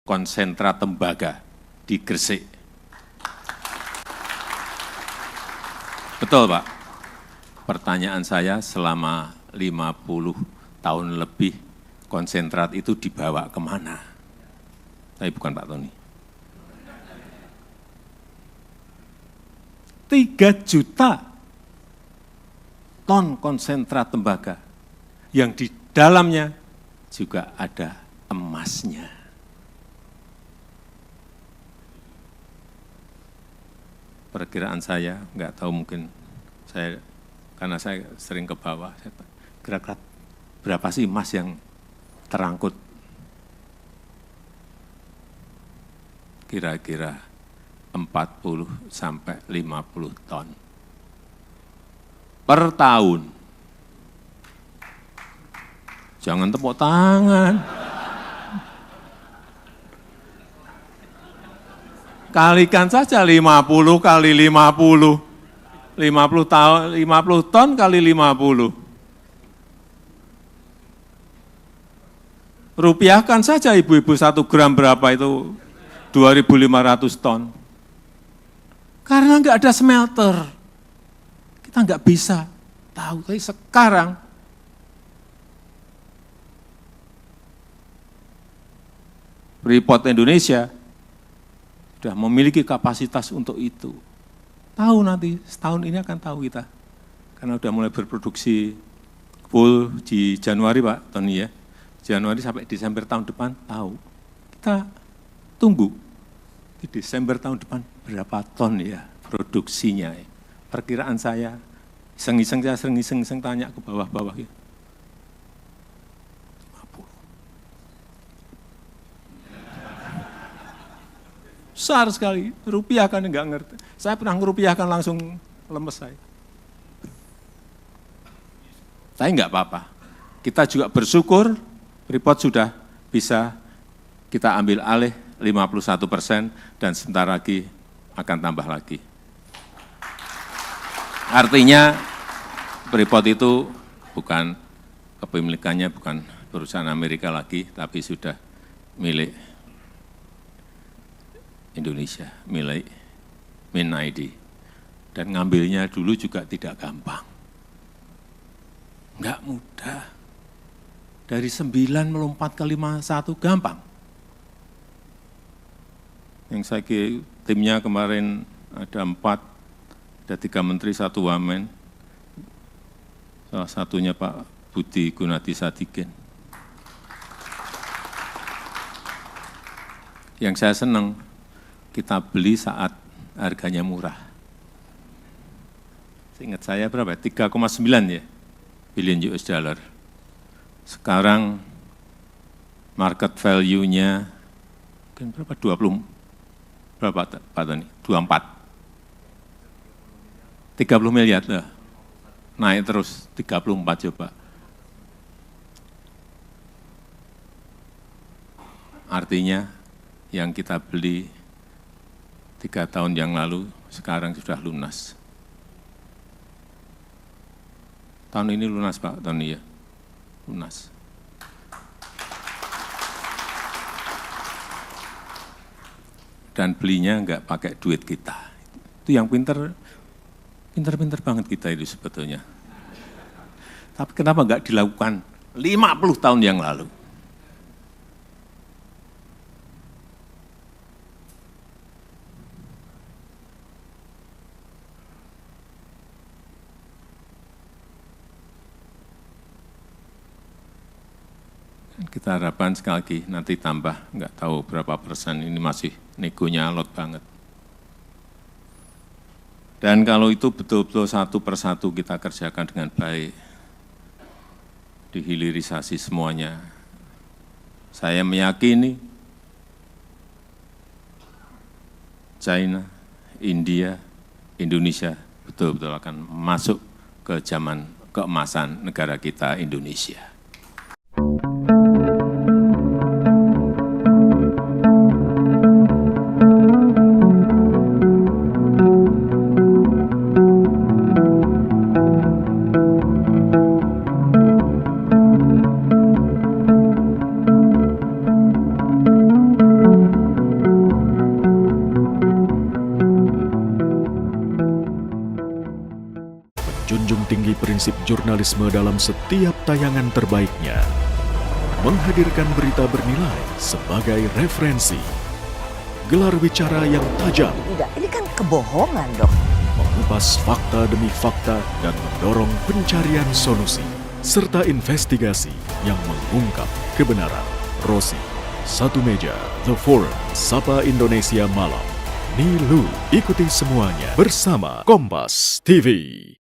konsentrat tembaga di Gresik. Betul, Pak. Pertanyaan saya, selama 50 tahun lebih konsentrat itu dibawa kemana? Tapi bukan Pak Tony. 3 juta ton konsentrat tembaga yang di dalamnya juga ada emasnya. Perkiraan saya, nggak tahu mungkin saya, karena saya sering ke bawah, kira-kira berapa sih emas yang terangkut? Kira-kira 40 sampai 50 ton per tahun. Jangan tepuk tangan. Kalikan saja 50 kali 50. 50 ton kali 50. Rupiahkan saja ibu-ibu 1 gram berapa itu? 2.500 ton. Karena nggak ada smelter. Kita nggak bisa tahu. Tapi sekarang Freeport Indonesia sudah memiliki kapasitas untuk itu. Tahu nanti, setahun ini akan tahu kita. Karena sudah mulai berproduksi full di Januari, Pak Tony ya. Januari sampai Desember tahun depan, tahu. Kita tunggu di Desember tahun depan berapa ton ya produksinya. Perkiraan saya, iseng-iseng saya sering tanya ke bawah-bawah ya. 50. Besar sekali, rupiah kan enggak ngerti. Saya pernah ngerupiahkan langsung lemes saya. Tapi enggak apa-apa. Kita juga bersyukur Freeport sudah bisa kita ambil alih 51% dan sebentar lagi akan tambah lagi. Artinya Freeport itu bukan kepemilikannya, bukan perusahaan Amerika lagi, tapi sudah milik Indonesia, milik MinID. Dan ngambilnya dulu juga tidak gampang. Enggak mudah. Dari 9 melompat ke 51 gampang. Yang saya kira timnya kemarin ada 4, ada 3 menteri, 1 wamen. Salah satunya Pak Budi Gunadi Sadikin. Yang saya senang, kita beli saat harganya murah. Seingat saya berapa? 3,9 ya, billion US dollar. Sekarang market value-nya mungkin berapa? 20, berapa Pak Tony? 24. 30 miliar lah. Naik terus, 34 coba. Artinya yang kita beli 3 tahun yang lalu, sekarang sudah lunas. Tahun ini lunas Pak Tony ya, lunas. Dan belinya enggak pakai duit kita. Itu yang pinter banget kita itu sebetulnya. Tapi kenapa enggak dilakukan 50 tahun yang lalu? Kita harapkan sekali lagi nanti tambah, nggak tahu berapa persen, ini masih negonya alot banget. Dan kalau itu betul-betul satu persatu kita kerjakan dengan baik, dihilirisasi semuanya, saya meyakini China, India, Indonesia betul-betul akan masuk ke zaman keemasan negara kita Indonesia. tinggi prinsip jurnalisme dalam setiap tayangan terbaiknya. Menghadirkan berita bernilai sebagai referensi. Gelar bicara yang tajam. Tidak, ini kan kebohongan dong. Mengupas fakta demi fakta dan mendorong pencarian solusi. Serta investigasi yang mengungkap kebenaran. Rosi, Satu Meja, The Forum, Sapa Indonesia Malam. Nilu, ikuti semuanya bersama Kompas TV.